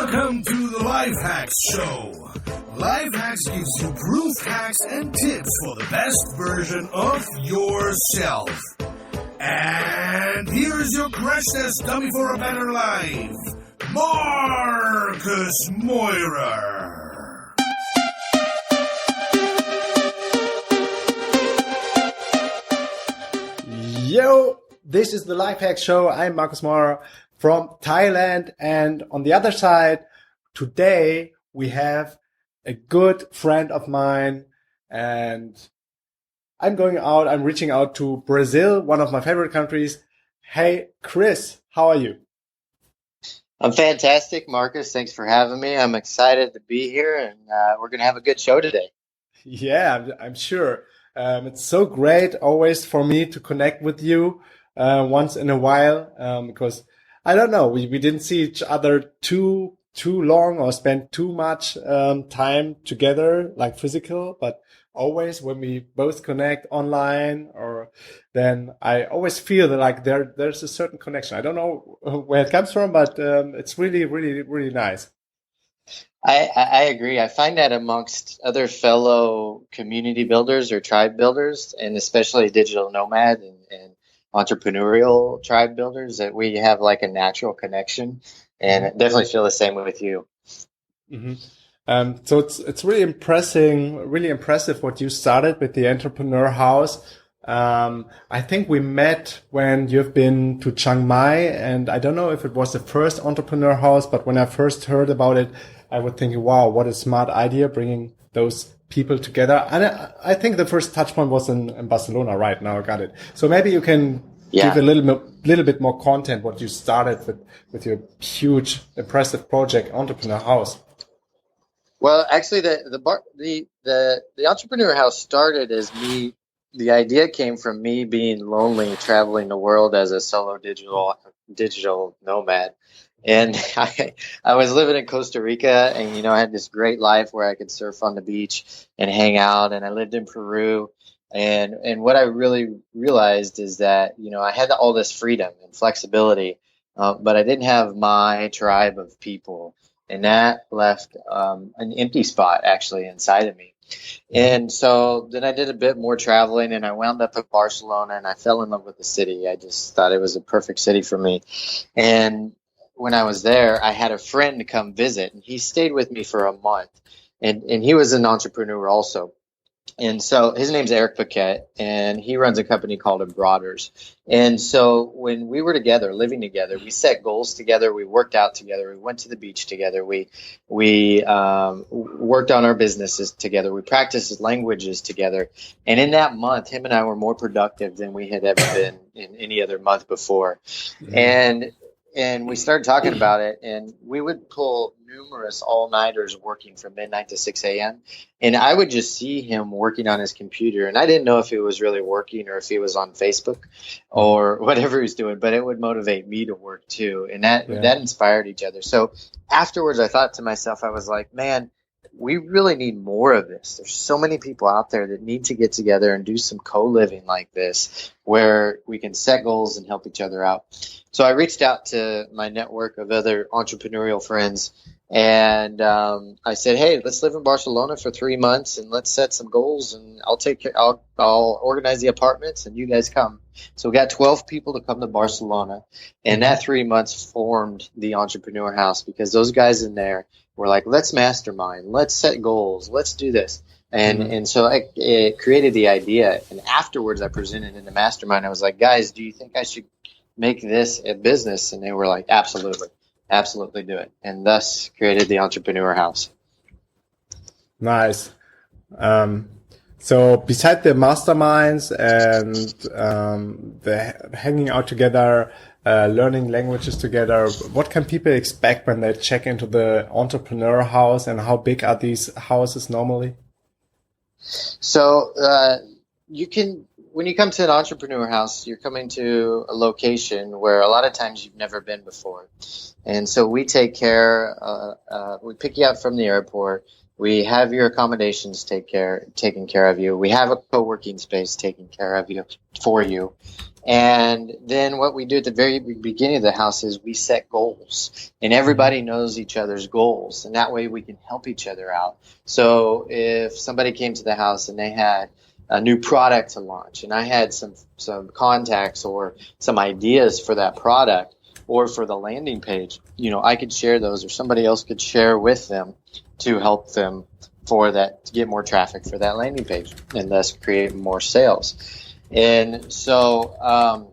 Welcome to the Life Hacks Show. Life Hacks gives you proof hacks and tips for the best version of yourself. And here's your crash test dummy for a better life, Marcus Moirer. Yo, this is the Life Hacks Show. I'm Marcus Moirer from Thailand, and on the other side, today we have a good friend of mine, and I'm reaching out to Brazil, one of my favorite countries. Hey, Chris, how are you? I'm fantastic, Marcus. Thanks for having me. I'm excited to be here, and we're going to have a good show today. Yeah, I'm sure. It's so great always for me to connect with you once in a while, because I don't know, we didn't see each other too long or spend too much time together, like physical, but always when we both connect online, or then I always feel that like there's a certain connection. I don't know where it comes from, but it's really, really, really nice. I agree. I find that amongst other fellow community builders or tribe builders, and especially digital nomad and entrepreneurial tribe builders, that we have like a natural connection, and I definitely feel the same way with you. Mm-hmm. So it's really impressive what you started with the Entrepreneur House. I think we met when you've been to Chiang Mai, and I don't know if it was the first Entrepreneur House, but when I first heard about it, I would think, wow, what a smart idea, bringing those people together. And I think the first touch point was in Barcelona. Right now I got it. So maybe you can give a little bit more content what you started with your huge, impressive project, Entrepreneur House. Well, actually, the Entrepreneur House started as me. The idea came from me being lonely, traveling the world as a solo digital nomad. And I was living in Costa Rica, and, I had this great life where I could surf on the beach and hang out. And I lived in Peru. And what I really realized is that, I had all this freedom and flexibility, but I didn't have my tribe of people. And that left an empty spot actually inside of me. And so then I did a bit more traveling, and I wound up in Barcelona, and I fell in love with the city. I just thought it was a perfect city for me. And when I was there, I had a friend come visit, and he stayed with me for a month. And he was an entrepreneur also. And so his name's Eric Paquette, and he runs a company called Embroiders. And so when we were together, living together, we set goals together. We worked out together. We went to the beach together. We worked on our businesses together. We practiced languages together. And in that month, him and I were more productive than we had ever been in any other month before. Mm-hmm. And we started talking about it, and we would pull numerous all-nighters working from midnight to 6 a.m. And I would just see him working on his computer, and I didn't know if he was really working or if he was on Facebook or whatever he was doing, but it would motivate me to work too. And that inspired each other. So afterwards, I thought to myself, I was like, man, we really need more of this. There's so many people out there that need to get together and do some co-living like this, where we can set goals and help each other out. So I reached out to my network of other entrepreneurial friends, and I said, hey, let's live in Barcelona for 3 months, and let's set some goals, and I'll organize the apartments, and you guys come. So we got 12 people to come to Barcelona, and that 3 months formed the Entrepreneur House, because those guys in there were like, let's mastermind, let's set goals, let's do this. And so it created the idea. And afterwards, I presented in the mastermind. I was like, guys, do you think I should make this a business? And they were like, absolutely do it. And thus created the Entrepreneur House. Nice. So beside the masterminds and the hanging out together, learning languages together, what can people expect when they check into the Entrepreneur House, and how big are these houses normally? So when you come to an Entrepreneur House, you're coming to a location where a lot of times you've never been before. And so we take care, we pick you up from the airport, We have your accommodations taken care of you. We have a co-working space taken care of you for you. And then what we do at the very beginning of the house is we set goals, and everybody knows each other's goals, and that way we can help each other out. So if somebody came to the house and they had a new product to launch, and I had some contacts or some ideas for that product or for the landing page, I could share those, or somebody else could share with them to help them for that, to get more traffic for that landing page and thus create more sales. And so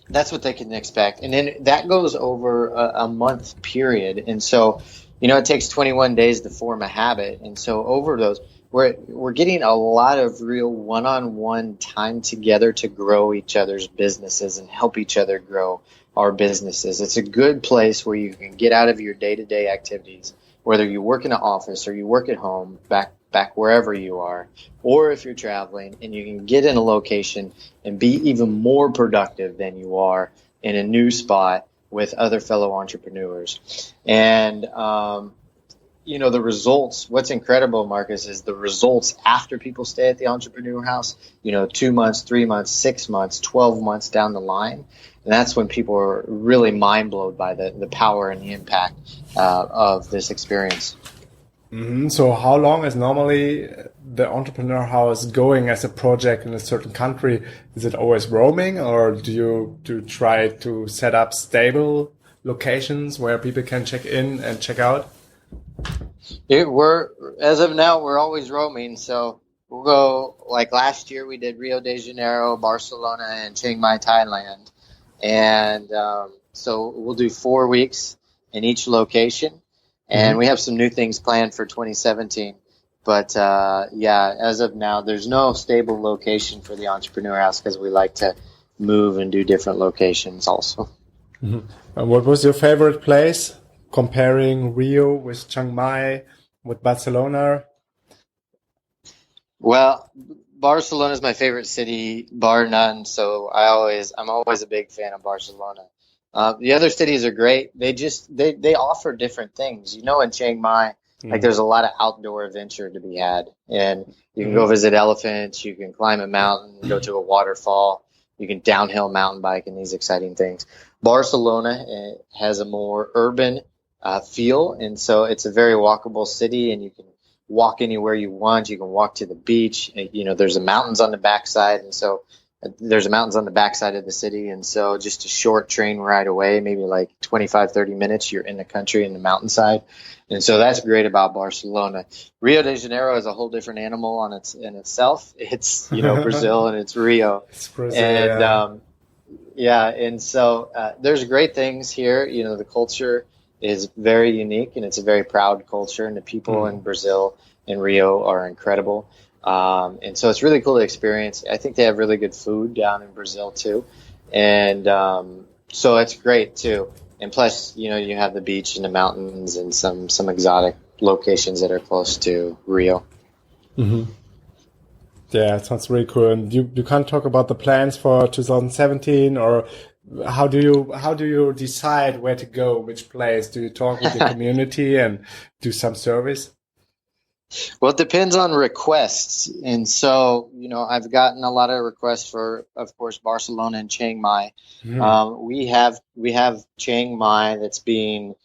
that's what they can expect. And then that goes over a month period. And so, it takes 21 days to form a habit. And so over those, we're getting a lot of real one-on-one time together to grow each other's businesses and help each other grow our businesses. It's a good place where you can get out of your day-to-day activities, whether you work in an office or you work at home, back wherever you are, or if you're traveling, and you can get in a location and be even more productive than you are in a new spot with other fellow entrepreneurs. And, the results, what's incredible, Marcus, is the results after people stay at the Entrepreneur House, 2 months, 3 months, 6 months, 12 months down the line. And that's when people are really mind blown by the power and the impact of this experience. Mm-hmm. So how long is normally the Entrepreneur House going as a project in a certain country? Is it always roaming, or do you try to set up stable locations where people can check in and check out? As of now, we're always roaming. So we'll go, like last year we did Rio de Janeiro, Barcelona, and Chiang Mai, Thailand. And so we'll do 4 weeks in each location. And we have some new things planned for 2017. But, as of now, there's no stable location for the Entrepreneur House because we like to move and do different locations also. Mm-hmm. And what was your favorite place, comparing Rio with Chiang Mai, with Barcelona? Well, Barcelona is my favorite city, bar none. So I'm always a big fan of Barcelona. The other cities are great. They offer different things. In Chiang Mai, like there's a lot of outdoor adventure to be had, and you can go visit elephants. You can climb a mountain, go to a waterfall. You can downhill mountain bike and these exciting things. Barcelona has a more urban feel, and so it's a very walkable city, and you can walk anywhere you want. You can walk to the beach. There's the mountains on the backside, and so there's mountains on the backside of the city. And so just a short train ride away, maybe like 25, 30 minutes, you're in the country in the mountainside. And so that's great about Barcelona. Rio de Janeiro is a whole different animal in itself. It's, Brazil, and it's Rio. It's Brazil, and, and so there's great things here. The culture is very unique, and it's a very proud culture, and the people in Brazil and Rio are incredible. And so it's really cool to experience. I think they have really good food down in Brazil too. And so it's great too. And plus, you have the beach and the mountains and some exotic locations that are close to Rio. Mm-hmm. Yeah, it sounds really cool. And you can't talk about the plans for 2017, or how do you decide where to go, which place? Do you talk with the community and do some service? Well, it depends on requests. And so, I've gotten a lot of requests for, of course, Barcelona and Chiang Mai. We have Chiang Mai that's being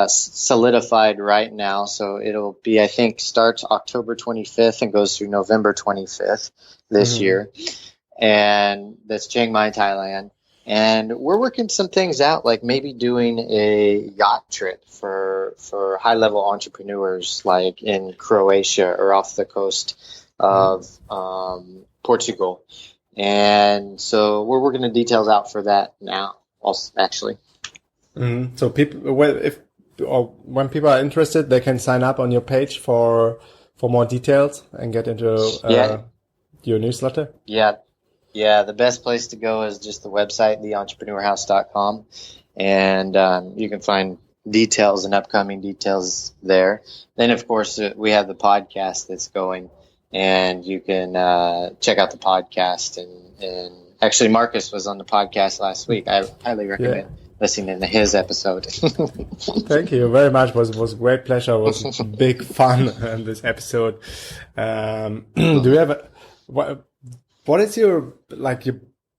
solidified right now. So it'll be, I think, starts October 25th and goes through November 25th this year. And that's Chiang Mai, Thailand. And we're working some things out, like maybe doing a yacht trip for high-level entrepreneurs, like in Croatia or off the coast of Portugal. And so we're working the details out for that now, also, actually. Mm-hmm. So when people are interested, they can sign up on your page for more details and get into your newsletter? Yeah, the best place to go is just the website, theentrepreneurhouse.com, and you can find details and upcoming details there. Then, of course, we have the podcast that's going, and you can check out the podcast. And actually, Marcus was on the podcast last week. I highly recommend listening to his episode. Thank you very much. Was a great pleasure. It was big fun in this episode. Do you have what is your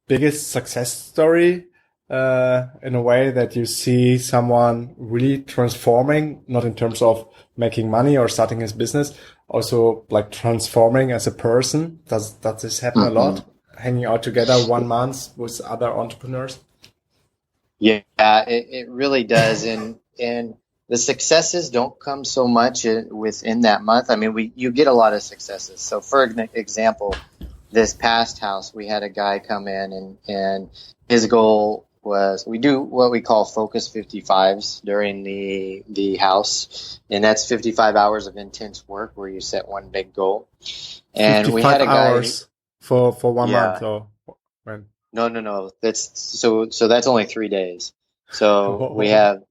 biggest success story in a way that you see someone really transforming, not in terms of making money or starting his business, also like transforming as a person? Does this happen a lot? Hanging out together 1 month with other entrepreneurs? Yeah, it really does. And the successes don't come so much within that month. I mean, you get a lot of successes. So for example, this past house, we had a guy come in and his goal was, we do what we call Focus 55s during the house. And that's 55 hours of intense work where you set one big goal. And we had a guy hours for 1 month or when? No. That's that's only 3 days. So we have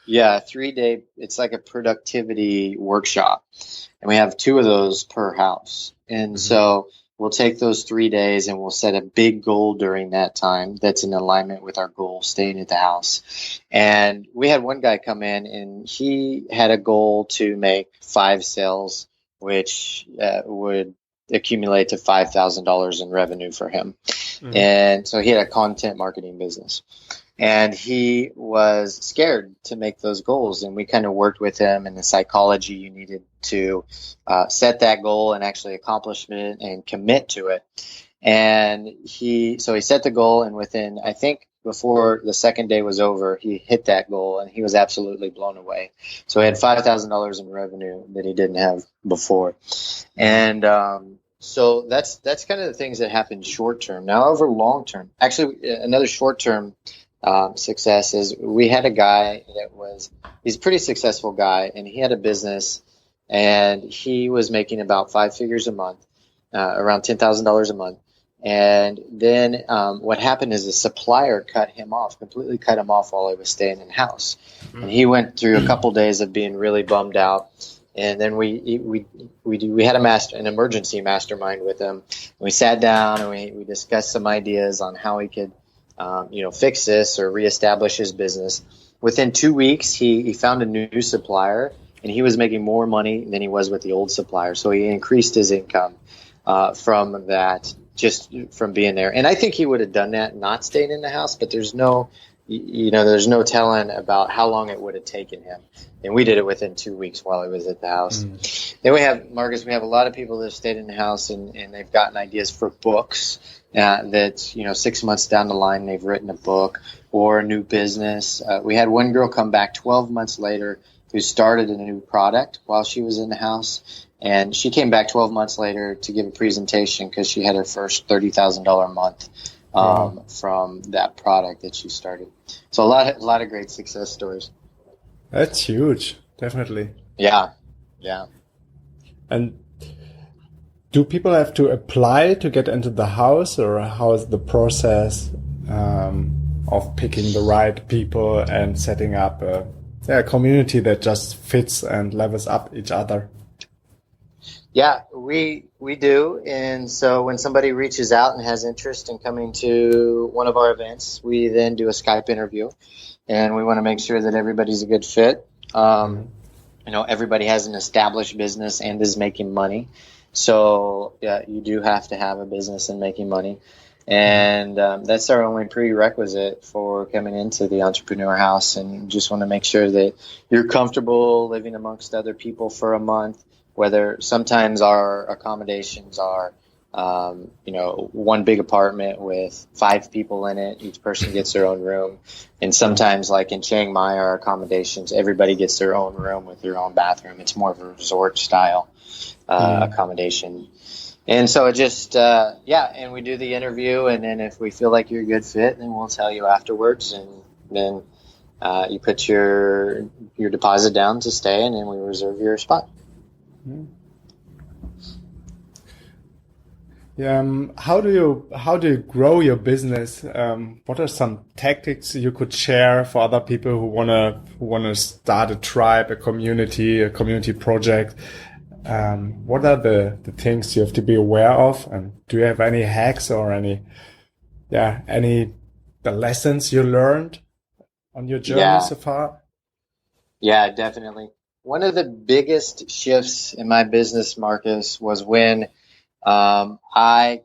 3 day. It's like a productivity workshop, and we have 2 of those per house. And so we'll take those 3 days and we'll set a big goal during that time that's in alignment with our goal, staying at the house. And we had one guy come in and he had a goal to make 5 sales, which would accumulate to $5,000 in revenue for him. And so he had a content marketing business, and he was scared to make those goals. And we kind of worked with him in the psychology you needed to set that goal and actually accomplish it and commit to it. And he set the goal, and within, I think, before the second day was over, he hit that goal, and he was absolutely blown away. So he had $5,000 in revenue that he didn't have before. And so that's kind of the things that happen short term. Now, over long term, actually, another short term success is we had a guy he's a pretty successful guy, and he had a business, and he was making about 5 figures a month, around $10,000 a month. And then what happened is the supplier completely cut him off while he was staying in the house. And he went through a couple days of being really bummed out. And then we had an emergency mastermind with him. We sat down and we discussed some ideas on how he could, fix this or reestablish his business. Within 2 weeks, he found a new supplier, and he was making more money than he was with the old supplier. So he increased his income from that, just from being there. And I think he would have done that not staying in the house, but there's no telling about how long it would have taken him. And we did it within 2 weeks while he was at the house. Then we have a lot of people that have stayed in the house and they've gotten ideas for books that, 6 months down the line, they've written a book or a new business. We had one girl come back 12 months later who started a new product while she was in the house. And she came back 12 months later to give a presentation because she had her first $30,000 a month from that product that she started. So a lot of great success stories. That's huge, definitely. Yeah. And do people have to apply to get into the house, or how is the process of picking the right people and setting up a community that just fits and levels up each other? Yeah, we do. And so when somebody reaches out and has interest in coming to one of our events, we then do a Skype interview, and we want to make sure that everybody's a good fit. Everybody has an established business and is making money. So yeah, you do have to have a business and making money. And that's our only prerequisite for coming into the Entrepreneur House. And just want to make sure that you're comfortable living amongst other people for a month. Whether sometimes our accommodations are, one big apartment with 5 people in it. Each person gets their own room. And sometimes, like in Chiang Mai, our accommodations, everybody gets their own room with their own bathroom. It's more of a resort style accommodation. And so it just, and we do the interview. And then if we feel like you're a good fit, then we'll tell you afterwards. And then you put your deposit down to stay, and then we reserve your spot. Yeah. How do you grow your business? What are some tactics you could share for other people who wanna start a tribe, a community project? What are the things you have to be aware of? And do you have any hacks or any the lessons you learned on your journey so far? Yeah, definitely. One of the biggest shifts in my business, Marcus, was when I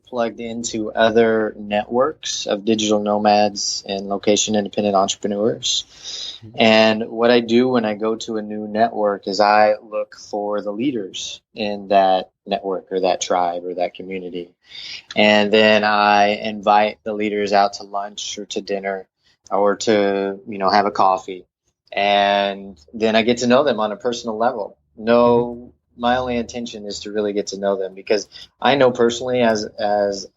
plugged into other networks of digital nomads and location independent entrepreneurs. And what I do when I go to a new network is I look for the leaders in that network or that tribe or that community. And then I invite the leaders out to lunch or to dinner or to, have a coffee. And then I get to know them on a personal level. My only intention is to really get to know them, because I know personally as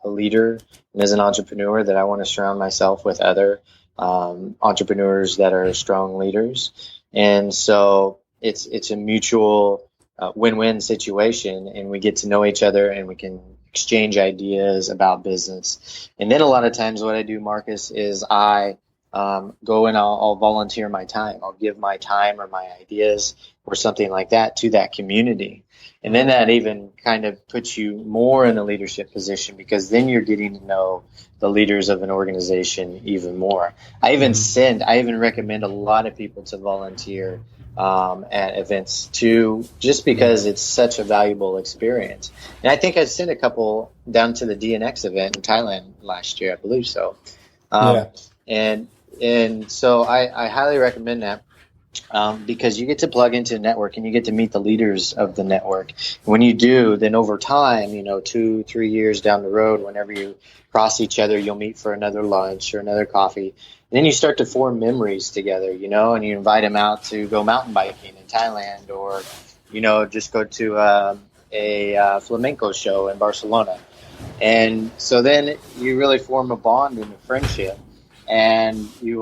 a leader and as an entrepreneur that I want to surround myself with other entrepreneurs that are strong leaders. And so it's a mutual win-win situation, and we get to know each other and we can exchange ideas about business. And then a lot of times what I do, Marcus, is I go and I'll volunteer my time. I'll give my time or my ideas or something like that to that community. And then that even kind of puts you more in a leadership position, because then you're getting to know the leaders of an organization even more. I even recommend a lot of people to volunteer at events too, just because it's such a valuable experience. And I think I sent a couple down to the DNX event in Thailand last year, I believe so. And so I highly recommend that, because you get to plug into a network and you get to meet the leaders of the network. When you do, then over time, 2-3 years down the road, whenever you cross each other, you'll meet for another lunch or another coffee. And then you start to form memories together, and you invite them out to go mountain biking in Thailand, or, just go to a flamenco show in Barcelona. And so then you really form a bond and a friendship. And you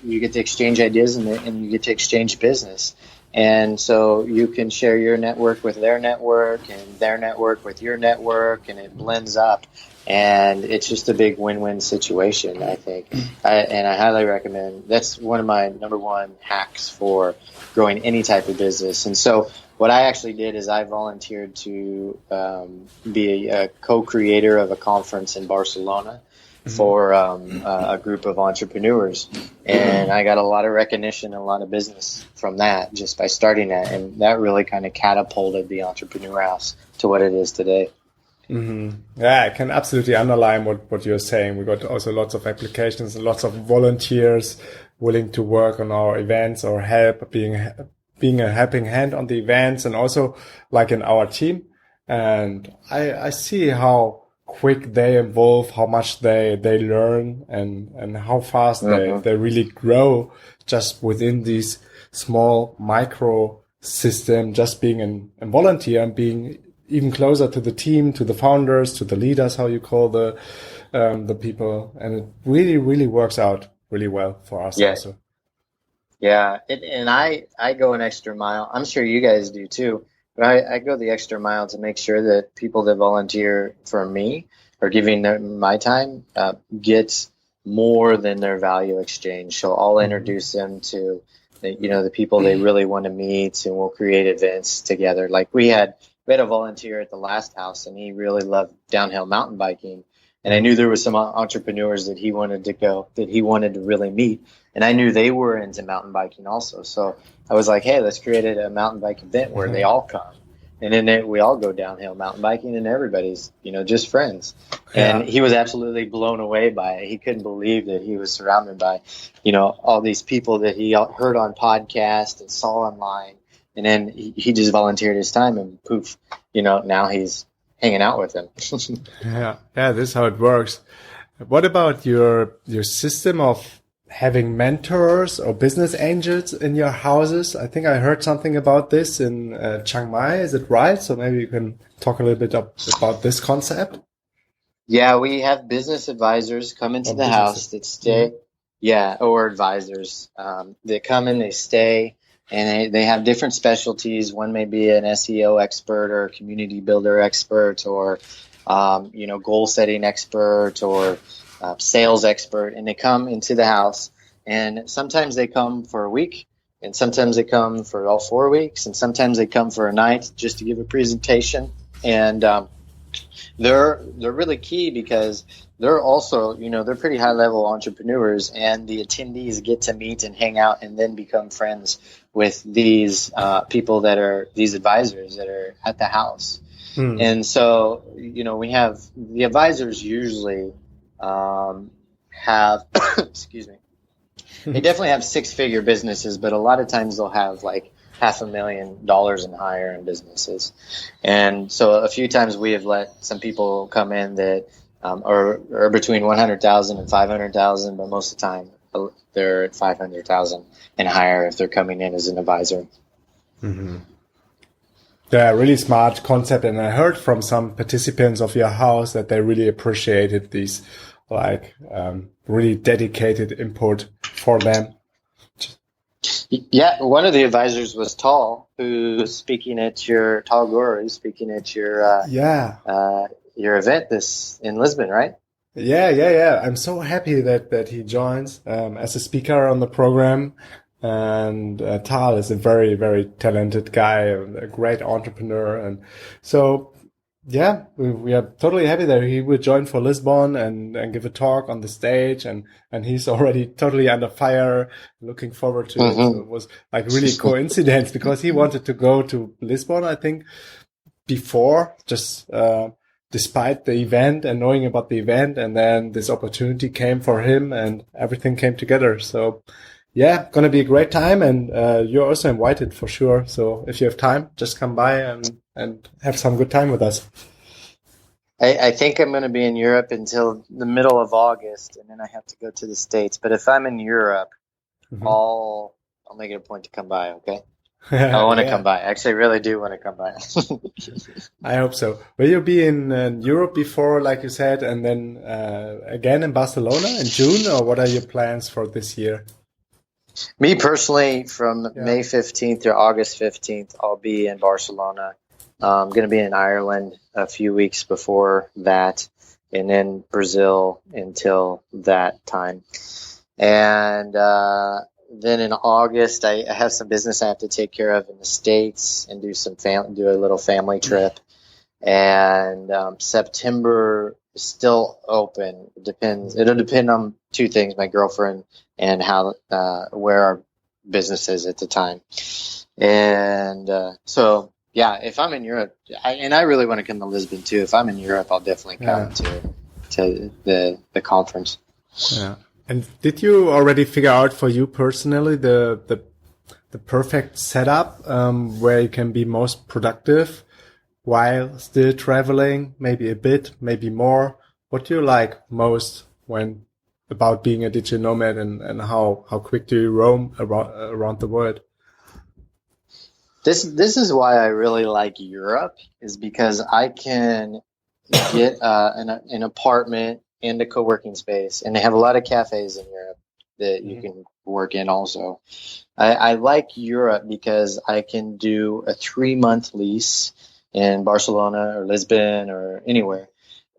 get to exchange ideas and you get to exchange business. And so you can share your network with their network and their network with your network, and it blends up. And it's just a big win-win situation, I think. And I highly recommend. That's one of my number one hacks for growing any type of business. And so what I actually did is I volunteered to be a co-creator of a conference in Barcelona for a group of entrepreneurs. And I got a lot of recognition and a lot of business from that just by starting that. And that really kind of catapulted the Entrepreneur House to what it is today. Yeah, I can absolutely underline what you're saying. We got also lots of applications and lots of volunteers willing to work on our events or help, being a helping hand on the events, and also like in our team. And I see how quick they evolve, how much they learn, and how fast they really grow just within these small micro system, just being a volunteer and being even closer to the team, to the founders, to the leaders, how you call the people. And it really, really works out really well for us also. Yeah. And I go an extra mile. I'm sure you guys do too. But I go the extra mile to make sure that people that volunteer for me or giving them my time get more than their value exchange. So I'll introduce them to the people they really want to meet, and we'll create events together. Like we had a volunteer at the last house, and he really loved downhill mountain biking. And I knew there was some entrepreneurs that he wanted to really meet. And I knew they were into mountain biking also. So I was like, hey, let's create a mountain bike event where they all come. And then we all go downhill mountain biking, and everybody's, just friends. Yeah. And he was absolutely blown away by it. He couldn't believe that he was surrounded by, all these people that he heard on podcasts and saw online. And then he just volunteered his time, and poof, now he's hanging out with them. Yeah, this is how it works. What about your system of having mentors or business angels in your houses? I think I heard something about this in Chiang Mai. Is it right? So maybe you can talk a little bit about this concept. Yeah, we have business advisors come into the house that stay. Yeah, or advisors that come in, they stay. And they have different specialties. One may be an SEO expert or a community builder expert, or, goal setting expert, or sales expert. And they come into the house, and sometimes they come for a week, and sometimes they come for all 4 weeks, and sometimes they come for a night just to give a presentation. And they're really key, because they're also, they're pretty high level entrepreneurs, and the attendees get to meet and hang out and then become friends with these people that are these advisors that are at the house. And so, we have the advisors usually have, excuse me, they definitely have 6-figure businesses, but a lot of times they'll have like $500,000 and higher in businesses. And so a few times we have let some people come in that are between 100,000 and 500,000, but most of the time they're at 500,000 and higher if they're coming in as an advisor. Mm-hmm. Yeah, really smart concept. And I heard from some participants of your house that they really appreciated these, really dedicated input for them. Yeah, one of the advisors was Tall, who's speaking at your Tall Guru, speaking at your event in Lisbon, right? Yeah. I'm so happy that he joins as a speaker on the program. And Tal is a very, very talented guy, a great entrepreneur. And so, yeah, we are totally happy that he will join for Lisbon and give a talk on the stage. And he's already totally under fire, looking forward to it. So it was like really coincidence because he wanted to go to Lisbon, I think, before, just despite the event and knowing about the event. And then this opportunity came for him and everything came together. So, yeah, gonna be a great time, and you're also invited for sure. So if you have time, just come by and have some good time with us. I think I'm going to be in Europe until the middle of August, and then I have to go to the States. But if I'm in Europe, I'll make it a point to come by. Okay, I want to come by. Actually, I really do want to come by. I hope so. Will you be in Europe before, like you said, and then again in Barcelona in June, or what are your plans for this year? Me personally, from May 15th to August 15th, I'll be in Barcelona. I'm going to be in Ireland a few weeks before that, and then Brazil until that time. And then in August, I have some business I have to take care of in the States and do a little family trip. And September is still open. It depends. It'll depend on two things: my girlfriend and how where our business is at the time. And so, yeah, if I'm in Europe, I really want to come to Lisbon too. If I'm in Europe, I'll definitely come to the conference. Yeah. And did you already figure out for you personally the perfect setup where you can be most productive while still traveling? Maybe a bit, maybe more. What do you like most when about being a digital nomad, and how quick do you roam around the world? This is why I really like Europe, is because I can get an apartment and a co-working space, and they have a lot of cafes in Europe that you can work in also. I like Europe because I can do a 3-month lease in Barcelona or Lisbon or anywhere,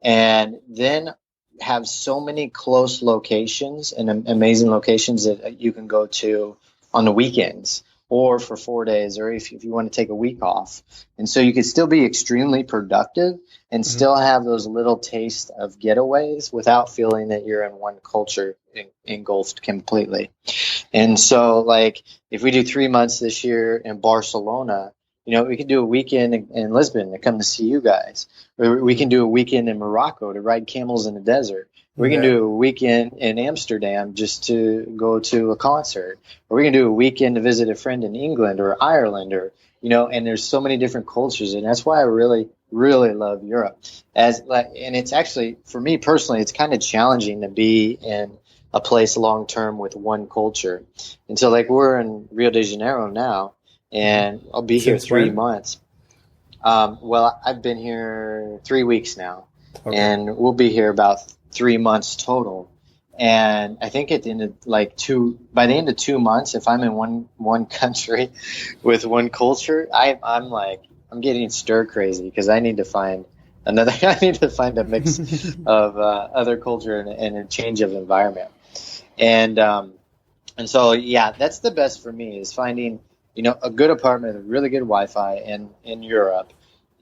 and then have so many close locations and amazing locations that you can go to on the weekends or for 4 days, or if you want to take a week off. And so you can still be extremely productive and still have those little tastes of getaways without feeling that you're in one culture engulfed completely. And so, like, if we do 3 months this year in Barcelona, we can do a weekend in Lisbon to come to see you guys. Or we can do a weekend in Morocco to ride camels in the desert. We can do a weekend in Amsterdam just to go to a concert. Or we can do a weekend to visit a friend in England or Ireland, and there's so many different cultures. And that's why I really, really love Europe. And it's actually, for me personally, it's kind of challenging to be in a place long term with one culture. And so, like, we're in Rio de Janeiro now, and I'll be here 3 months. Well, I've been here 3 weeks now, and we'll be here about 3 months total. And I think at the end of by the end of 2 months, if I'm in one country with one culture, I'm getting stir crazy because I need to find a mix of other culture and a change of environment. And so, yeah, that's the best for me, is finding a good apartment, a really good Wi-Fi in Europe,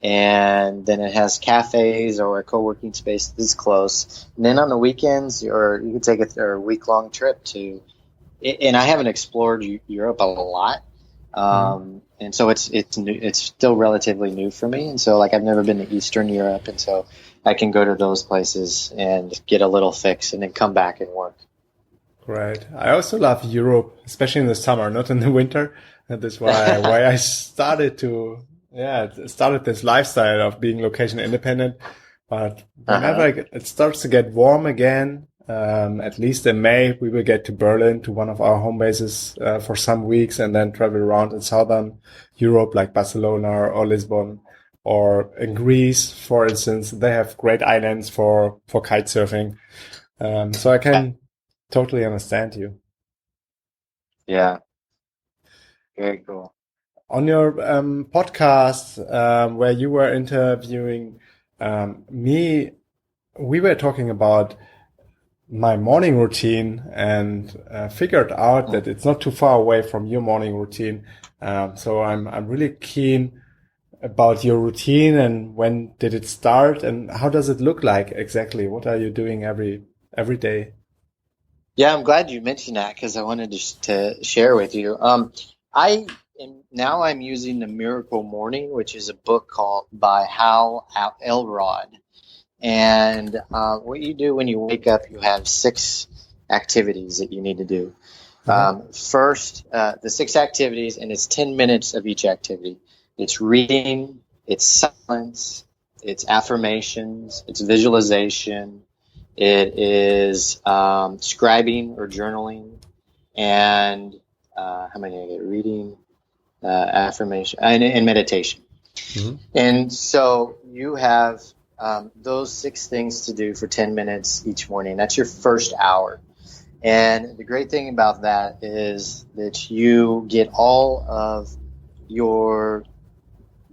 and then it has cafes or a co-working space that's close. And then on the weekends, or you can take a week-long trip to. And I haven't explored Europe a lot, and so it's new, it's still relatively new for me. And so like I've never been to Eastern Europe, and so I can go to those places and get a little fix, and then come back and work. Great. I also love Europe, especially in the summer, not in the winter. And that's why I started this lifestyle of being location independent. But whenever it starts to get warm again, at least in May, we will get to Berlin, to one of our home bases for some weeks, and then travel around in southern Europe, like Barcelona or Lisbon, or in Greece, for instance. They have great islands for kite surfing. So I can totally understand you. Yeah. Very cool. On your podcast, where you were interviewing me, we were talking about my morning routine, and figured out that it's not too far away from your morning routine. So I'm really keen about your routine, and when did it start, and how does it look like exactly? What are you doing every day? Yeah, I'm glad you mentioned that, because I wanted to share with you. I'm using The Miracle Morning, which is a book by Hal Elrod. And what you do when you wake up, you have 6 activities that you need to do. First, the 6 activities, and it's 10 minutes of each activity. It's reading, it's silence, it's affirmations, it's visualization, it is scribing or journaling, and how many did I get? Reading, affirmation, and meditation. And so you have those 6 things to do for 10 minutes each morning. That's your first hour. And the great thing about that is that you get all of your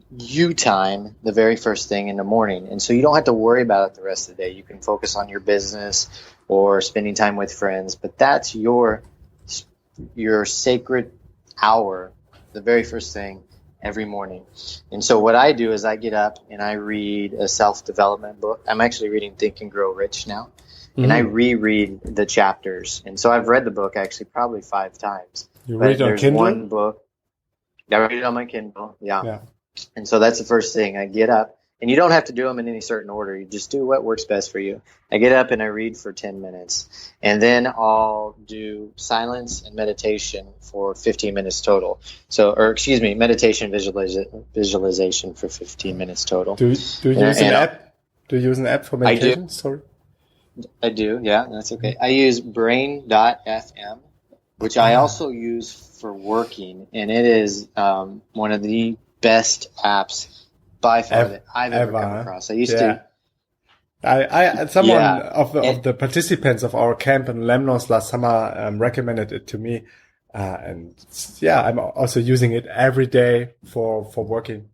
you time the very first thing in the morning. And so you don't have to worry about it the rest of the day. You can focus on your business or spending time with friends, but that's your sacred hour, the very first thing every morning. And so what I do is I get up and I read a self-development book. I'm actually reading Think and Grow Rich now. And I reread the chapters. And so I've read the book actually probably 5 times. You read it on Kindle? One book. I read it on my Kindle. Yeah. And so that's the first thing. I get up, and you don't have to do them in any certain order. You just do what works best for you. I get up and I read for 10 minutes, and then I'll do silence and meditation for 15 minutes total. Meditation visualization for 15 minutes total. Do you use an app? Do you use an app for meditation? I do. Sorry. I do. Yeah, that's okay. I use brain.fm, which I also use for working, and it is one of the best apps by far that I've ever come across. I used to. Someone of the participants of our camp in Lemnos last summer recommended it to me, and I'm also using it every day for working.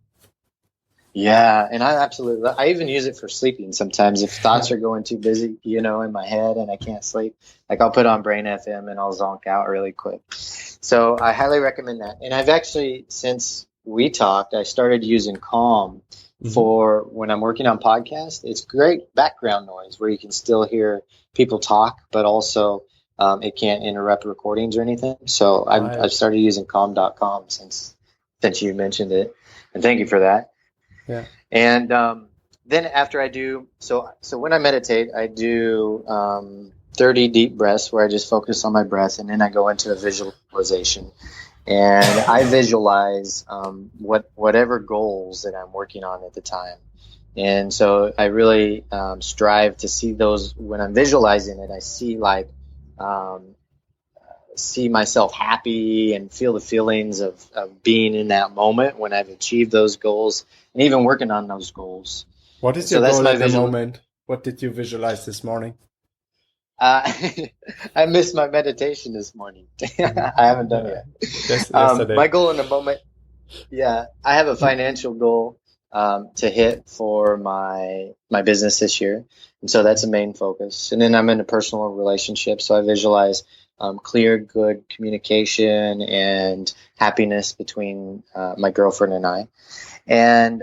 Yeah, and I even use it for sleeping sometimes. If thoughts are going too busy, in my head and I can't sleep, like I'll put on Brain FM and I'll zonk out really quick. So I highly recommend that. And I've actually, since we talked, I started using Calm for when I'm working on podcasts. It's great background noise where you can still hear people talk, but also it can't interrupt recordings or anything. So I've started using calm.com since you mentioned it. And thank you for that. Yeah. And then after I do, so when I meditate, I do 30 deep breaths where I just focus on my breath, and then I go into a visualization. And I visualize whatever goals that I'm working on at the time. And so I really strive to see those. When I'm visualizing it, I see myself happy and feel the feelings of being in that moment when I've achieved those goals and even working on those goals. What is your goal at the moment? What did you visualize this morning? I missed my meditation this morning. I haven't done it yet. My goal in the moment, I have a financial goal to hit for my business this year. And so that's a main focus. And then I'm in a personal relationship, so I visualize clear, good communication and happiness between my girlfriend and I. And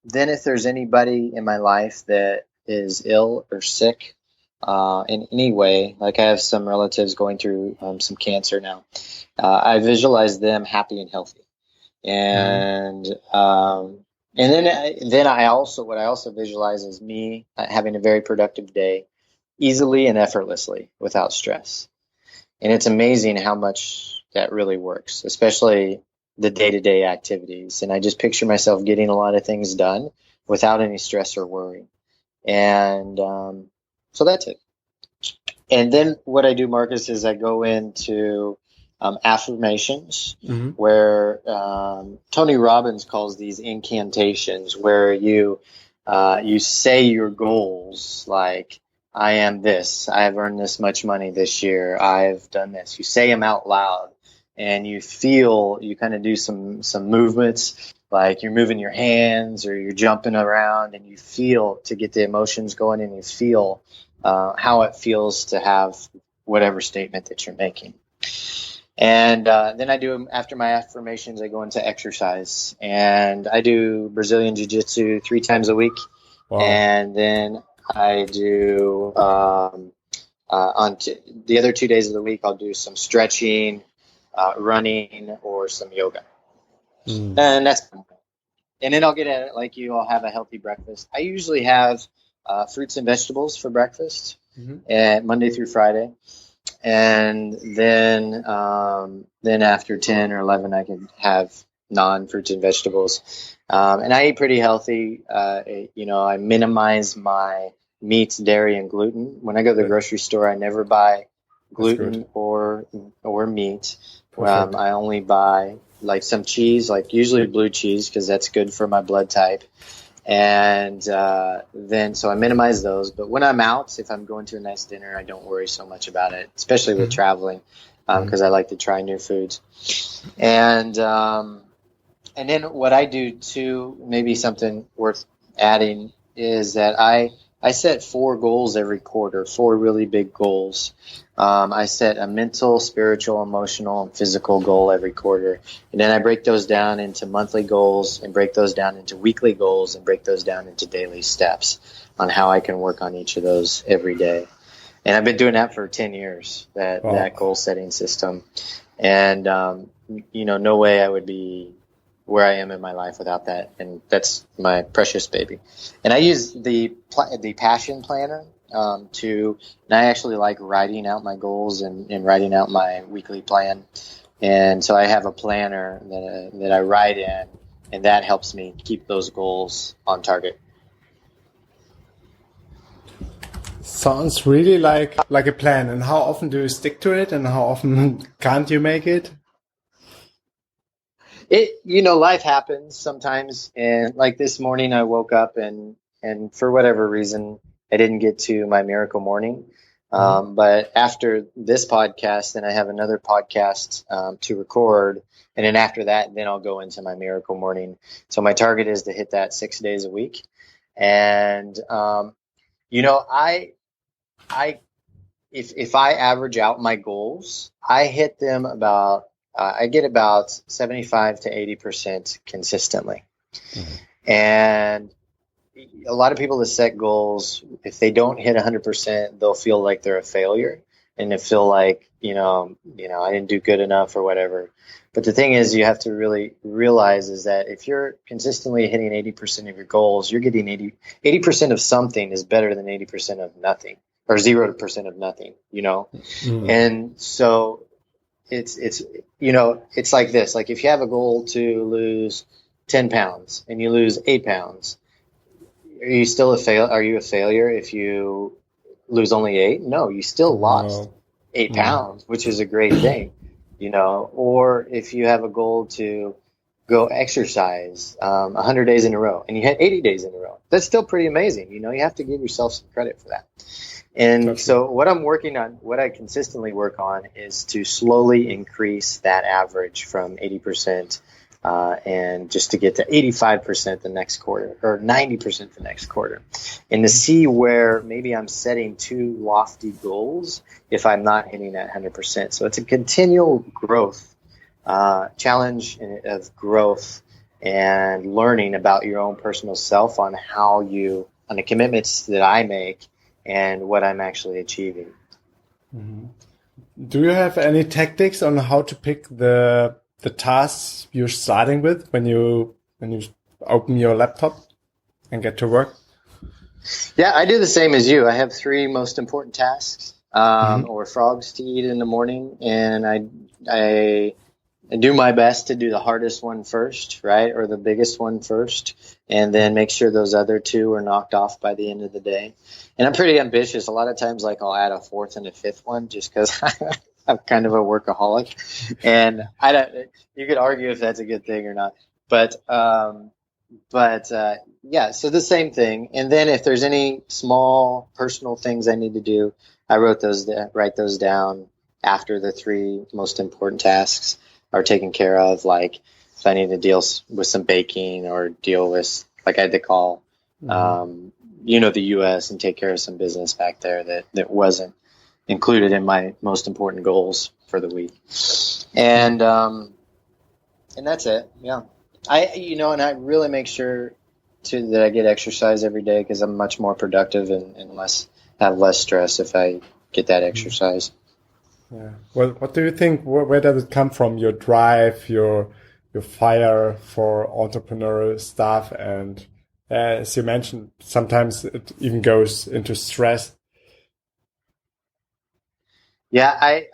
then if there's anybody in my life that is ill or sick in any way, like I have some relatives going through some cancer now, I visualize them happy and healthy. And then I also visualize is me having a very productive day, easily and effortlessly, without stress. And it's amazing how much that really works, especially the day-to-day activities. And I just picture myself getting a lot of things done without any stress or worry. And so that's it. And then what I do, Marcus, is I go into affirmations, where Tony Robbins calls these incantations, where you say your goals, like, I am this, I've earned this much money this year, I've done this. You say them out loud, and you kind of do some movements, like you're moving your hands or you're jumping around, and you feel to get the emotions going, and you feel how it feels to have whatever statement that you're making. And then after my affirmations, I go into exercise, and I do Brazilian Jiu-Jitsu 3 times a week. Wow. And then I do the other 2 days of the week, I'll do some stretching, running, or some yoga. And then I'll get at it like you. I'll have a healthy breakfast. I usually have fruits and vegetables for breakfast, and Monday through Friday. And then after 10 or 11, I can have non-fruits and vegetables. And I eat pretty healthy. I minimize my meats, dairy, and gluten. When I go to the grocery store, I never buy gluten or meat. I only buy like some cheese, like usually blue cheese, because that's good for my blood type. And so I minimize those. But when I'm out, if I'm going to a nice dinner, I don't worry so much about it, especially with traveling, because I like to try new foods. And then what I do too, maybe something worth adding, is that I set 4 goals every quarter, 4 really big goals. I set a mental, spiritual, emotional, and physical goal every quarter. And then I break those down into monthly goals, and break those down into weekly goals, and break those down into daily steps on how I can work on each of those every day. And I've been doing that for 10 years, that goal setting system. And, no way I would be where I am in my life without that. And that's my precious baby. And I use the Passion Planner. And I actually like writing out my goals and writing out my weekly plan. And so I have a planner that I write in, and that helps me keep those goals on target. Sounds really like a plan. And how often do you stick to it, and how often can't you make it? Life happens sometimes. And like this morning, I woke up and for whatever reason, I didn't get to my miracle morning. But after this podcast, then I have another podcast to record. And then after that, then I'll go into my miracle morning. So my target is to hit that 6 days a week. And, if I average out my goals, I hit them I get about 75 to 80% consistently. And a lot of people that set goals, if they don't hit 100%, they'll feel like they're a failure, and they feel like, I didn't do good enough or whatever. But the thing is, you have to really realize is that if you're consistently hitting 80% of your goals, you're getting 80% of something is better than 80% of nothing, or 0% of nothing, And so it's like this. Like if you have a goal to lose 10 pounds and you lose 8 pounds, are you still Are you a failure if you lose only 8? No, you still lost 8 pounds, which is a great thing, Or if you have a goal to go exercise 100 days in a row and you hit 80 days in a row, that's still pretty amazing. You have to give yourself some credit for that. And so what I'm working on, what I consistently work on, is to slowly increase that average from 80% and just to get to 85% the next quarter or 90% the next quarter, and to see where maybe I'm setting too lofty goals if I'm not hitting that 100%. So it's a continual growth challenge of growth and learning about your own personal self on on the commitments that I make and what I'm actually achieving. Mm-hmm. Do you have any tactics on how to pick the tasks you're starting with when you open your laptop and get to work? Yeah, I do the same as you. I have 3 most important tasks, or frogs to eat in the morning, and I do my best to do the hardest one first, right, or the biggest one first, and then make sure those other 2 are knocked off by the end of the day. And I'm pretty ambitious. A lot of times, like, I'll add a 4th and a 5th one just because I'm kind of a workaholic, and you could argue if that's a good thing or not, but yeah, so the same thing. And then if there's any small personal things I need to do, I write those down after the 3 most important tasks are taken care of. Like if I need to deal with some baking or deal with, like, I had to call, the U.S. and take care of some business back there that wasn't included in my most important goals for the week. And that's it. Yeah. And I really make sure that I get exercise every day because I'm much more productive and have less stress if I get that exercise. Yeah. Well, what do you think? Where does it come from? Your drive, your fire for entrepreneurial stuff, and as you mentioned, sometimes it even goes into stress. Yeah,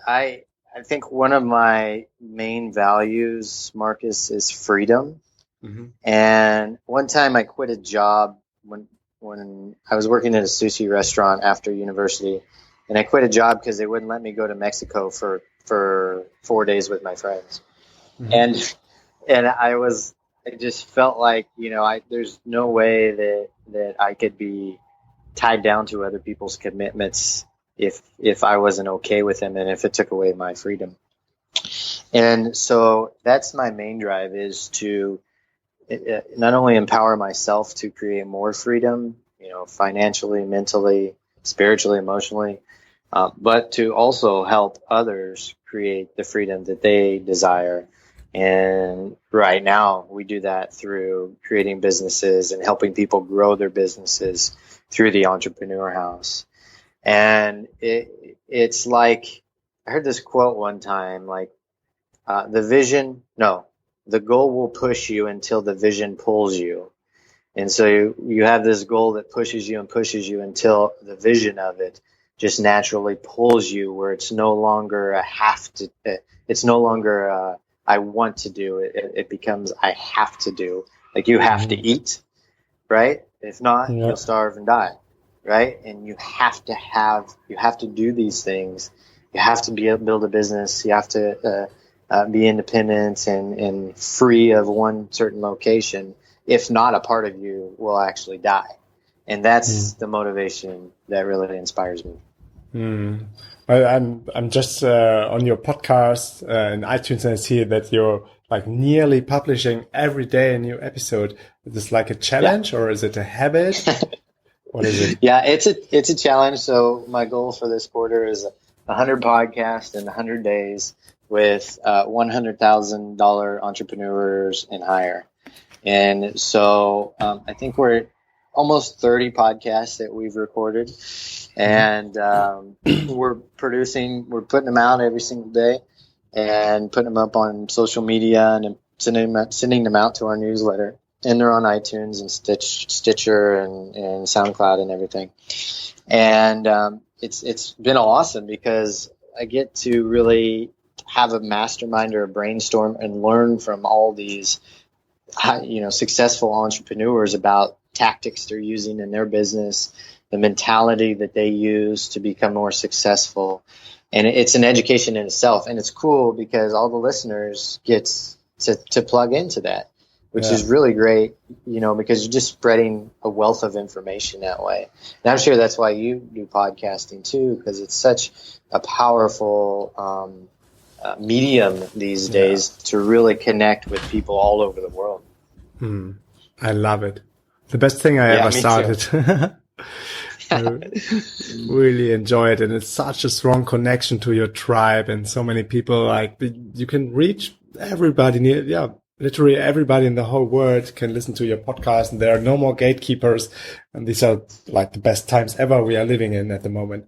I think one of my main values, Marcus, is freedom. Mm-hmm. And one time I quit a job when I was working at a sushi restaurant after university, and I quit a job because they wouldn't let me go to Mexico for 4 days with my friends. Mm-hmm. And I just felt like, there's no way that I could be tied down to other people's commitments if I wasn't okay with them and if it took away my freedom. And so that's my main drive, is to not only empower myself to create more freedom, financially, mentally, spiritually, emotionally, but to also help others create the freedom that they desire. And right now we do that through creating businesses and helping people grow their businesses through the Entrepreneur House. And it's like, I heard this quote one time, like, the goal will push you until the vision pulls you. And so you have this goal that pushes you until the vision of it just naturally pulls you, where it's no longer a have to, it's no longer a I want to do it. It becomes I have to do. Like, you have to eat, right? If not, you'll starve and die, right? And you have to do these things. You have to build a business. You have to be independent and free of one certain location. If not, a part of you will actually die. And that's the motivation that really inspires me. Well, I'm just on your podcast in iTunes, and I see that you're like nearly publishing every day a new episode. Is this like a challenge or is it a habit? What is it? Yeah, it's a challenge. So my goal for this quarter is 100 podcasts in 100 days with $100,000 entrepreneurs and higher. And so I think we're at almost 30 podcasts that we've recorded, and we're putting them out every single day and putting them up on social media and sending them out to our newsletter. And they're on iTunes and Stitcher and SoundCloud and everything. And it's been awesome because I get to really have a mastermind or a brainstorm and learn from all these successful entrepreneurs about tactics they're using in their business, the mentality that they use to become more successful. And it's an education in itself. And it's cool because all the listeners get to plug into that, which is really great, because you're just spreading a wealth of information that way. And I'm sure that's why you do podcasting too, because it's such a powerful medium these days to really connect with people all over the world. I love it. The best thing I ever started. I really enjoy it, and it's such a strong connection to your tribe and so many people. Like you can reach everybody literally everybody in the whole world can listen to your podcast, and there are no more gatekeepers, and these are like the best times ever we are living in at the moment.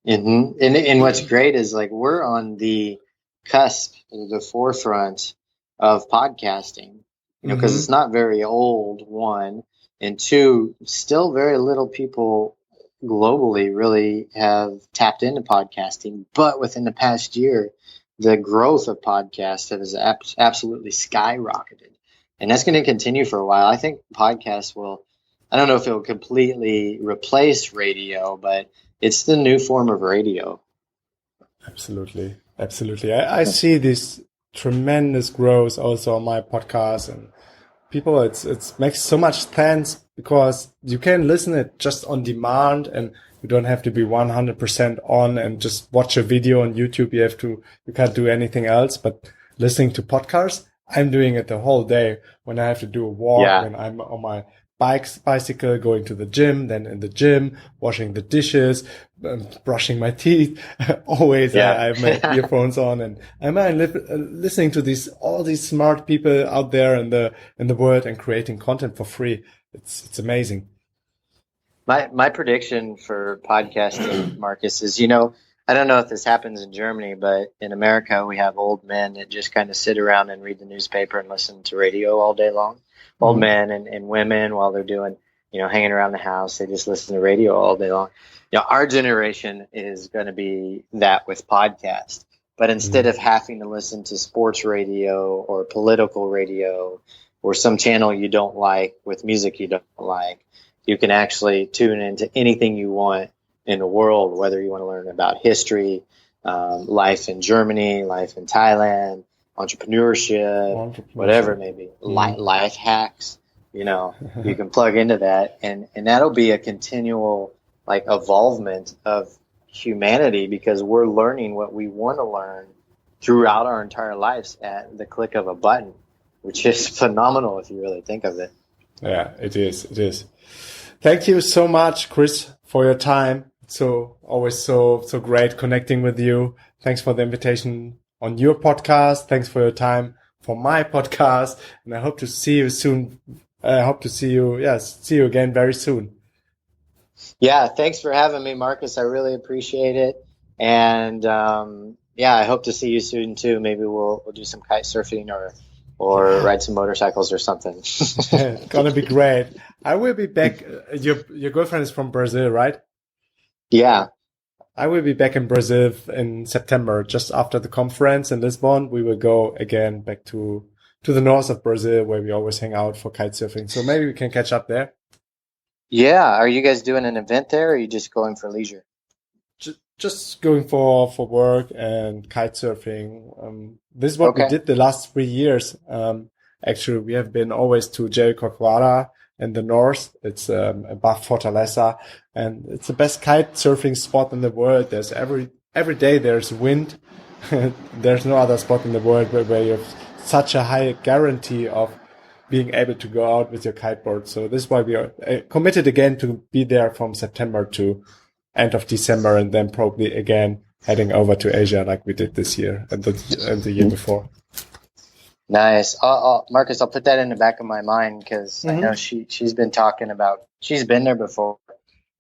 Mm-hmm. And what's great is like we're on the cusp, the forefront of podcasting, because it's not very old, one, and two, still very little people globally really have tapped into podcasting. But within the past year, the growth of podcasts has absolutely skyrocketed. And that's going to continue for a while. I think podcasts will, I don't know if it will completely replace radio, but it's the new form of radio. Absolutely. Absolutely. I see this tremendous growth also on my podcast, and people, it makes so much sense because you can listen it just on demand, and you don't have to be 100% on and just watch a video on YouTube. You can't do anything else, but listening to podcasts, I'm doing it the whole day when I have to do a walk, when I'm on my bicycle, going to the gym, then in the gym, washing the dishes, brushing my teeth. Always I have my earphones on, and I'm listening to all these smart people out there in the world and creating content for free. It's amazing. My prediction for podcasting, Marcus, is, I don't know if this happens in Germany, but in America, we have old men that just kind of sit around and read the newspaper and listen to radio all day long. Old men and women, while they're doing, hanging around the house, they just listen to radio all day long. Our generation is going to be that with podcasts. But instead of having to listen to sports radio or political radio or some channel you don't like with music you don't like, you can actually tune into anything you want in the world, whether you want to learn about history, life in Germany, life in Thailand, entrepreneurship, whatever it may be, life hacks, you can plug into that, and that'll be a continual evolvement of humanity, because we're learning what we want to learn throughout our entire lives at the click of a button, which is phenomenal if you really think of it. Yeah, it is. Thank you so much, Chris, for your time. So always so great connecting with you. Thanks for the invitation on your podcast. Thanks for your time for my podcast. And I hope to see you soon. I hope to see you again very soon. Yeah. Thanks for having me, Marcus. I really appreciate it. And, I hope to see you soon too. Maybe we'll do some kite surfing or ride some motorcycles or something. It's gonna be great. I will be back. Your girlfriend is from Brazil, right? Yeah. I will be back in Brazil in September, just after the conference in Lisbon. We will go again back to the north of Brazil, where we always hang out for kite surfing. So maybe we can catch up there. Yeah. Are you guys doing an event there, or are you just going for leisure? Just going for work and kite surfing. This is what we did the last 3 years. Actually, we have been always to Jericoacoara in the north. It's above Fortaleza, and it's the best kite surfing spot in the world. There's every day there's wind. There's no other spot in the world where you have such a high guarantee of being able to go out with your kiteboard. So this is why we are committed again to be there from September to end of December, and then probably again heading over to Asia like we did this year and the year before. Nice. Marcus, I'll put that in the back of my mind, because I know she's been talking about, she's been there before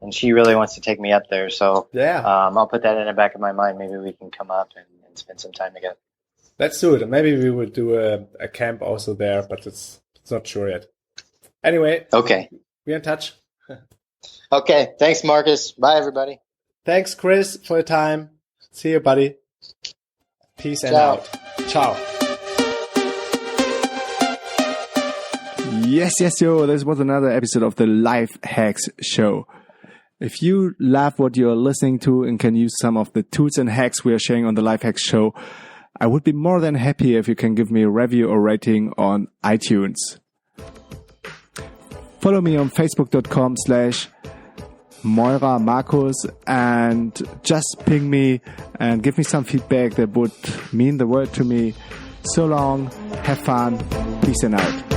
and she really wants to take me up there. So I'll put that in the back of my mind. Maybe we can come up and spend some time together. Let's do it. And maybe we will do a camp also there, but it's not sure yet. Anyway. Okay. We're in touch. Okay. Thanks, Marcus. Bye, everybody. Thanks, Chris, for your time. See you, buddy. Peace and out. Ciao. Yes, yo. This was another episode of the Life Hacks Show. If you love what you're listening to and can use some of the tools and hacks we are sharing on the Life Hacks Show, I would be more than happy if you can give me a review or rating on iTunes. Follow me on Facebook.com/ Moira, Marcus, and just ping me and give me some feedback that would mean the world to me. So long, have fun, peace and out.